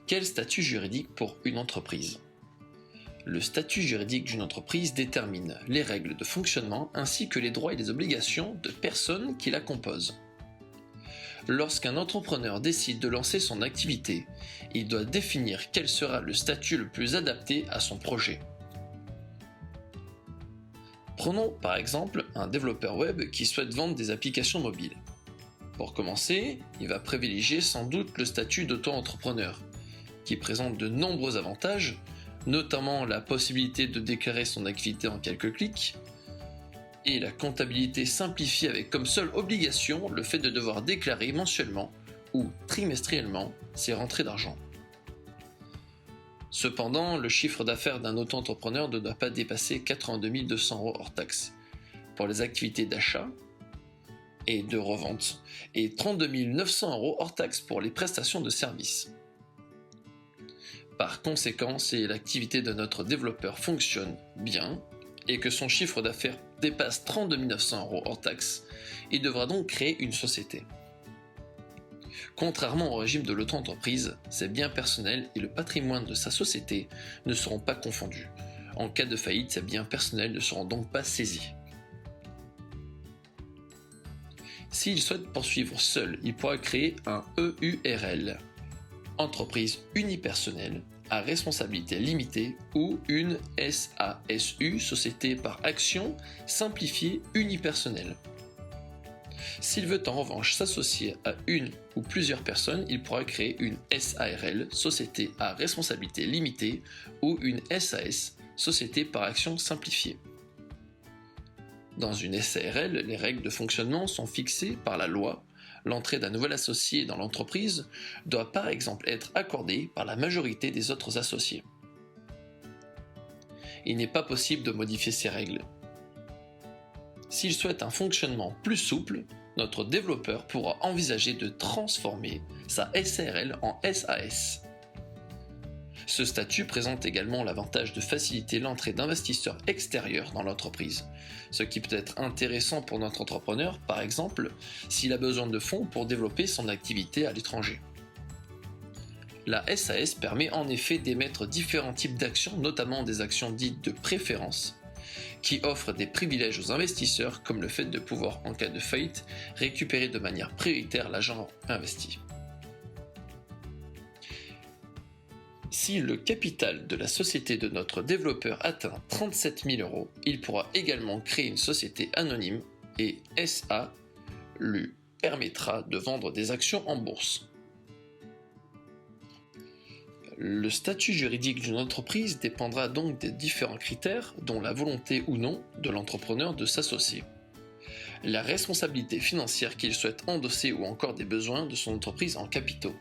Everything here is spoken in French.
Quel statut juridique pour une entreprise ? Le statut juridique d'une entreprise détermine les règles de fonctionnement ainsi que les droits et les obligations de personnes qui la composent. Lorsqu'un entrepreneur décide de lancer son activité, il doit définir quel sera le statut le plus adapté à son projet. Prenons par exemple un développeur web qui souhaite vendre des applications mobiles. Pour commencer, il va privilégier sans doute le statut d'auto-entrepreneur, qui présente de nombreux avantages, notamment la possibilité de déclarer son activité en quelques clics, et la comptabilité simplifiée avec comme seule obligation le fait de devoir déclarer mensuellement ou trimestriellement ses rentrées d'argent. Cependant, le chiffre d'affaires d'un auto-entrepreneur ne doit pas dépasser 82 200 € hors taxes pour les activités d'achat et de revente et 32 900 € hors taxes pour les prestations de services. Par conséquent, si l'activité de notre développeur fonctionne bien et que son chiffre d'affaires dépasse 32 900 € hors taxes, il devra donc créer une société. Contrairement au régime de l'auto-entreprise, ses biens personnels et le patrimoine de sa société ne seront pas confondus. En cas de faillite, ses biens personnels ne seront donc pas saisis. S'il souhaite poursuivre seul, il pourra créer un EURL, entreprise unipersonnelle, à responsabilité limitée, ou une SASU, société par action simplifiée unipersonnelle. S'il veut en revanche s'associer à une ou plusieurs personnes, il pourra créer une SARL, société à responsabilité limitée, ou une SAS, société par action simplifiée. Dans une SARL, les règles de fonctionnement sont fixées par la loi. L'entrée d'un nouvel associé dans l'entreprise doit par exemple être accordée par la majorité des autres associés. Il n'est pas possible de modifier ces règles. S'il souhaite un fonctionnement plus souple, notre développeur pourra envisager de transformer sa SARL en SAS. Ce statut présente également l'avantage de faciliter l'entrée d'investisseurs extérieurs dans l'entreprise, ce qui peut être intéressant pour notre entrepreneur, par exemple, s'il a besoin de fonds pour développer son activité à l'étranger. La SAS permet en effet d'émettre différents types d'actions, notamment des actions dites de préférence, qui offrent des privilèges aux investisseurs comme le fait de pouvoir, en cas de faillite, récupérer de manière prioritaire l'argent investi. Si le capital de la société de notre développeur atteint 37 000 €, il pourra également créer une société anonyme et SA lui permettra de vendre des actions en bourse. Le statut juridique d'une entreprise dépendra donc des différents critères, dont la volonté ou non de l'entrepreneur de s'associer, la responsabilité financière qu'il souhaite endosser ou encore des besoins de son entreprise en capitaux.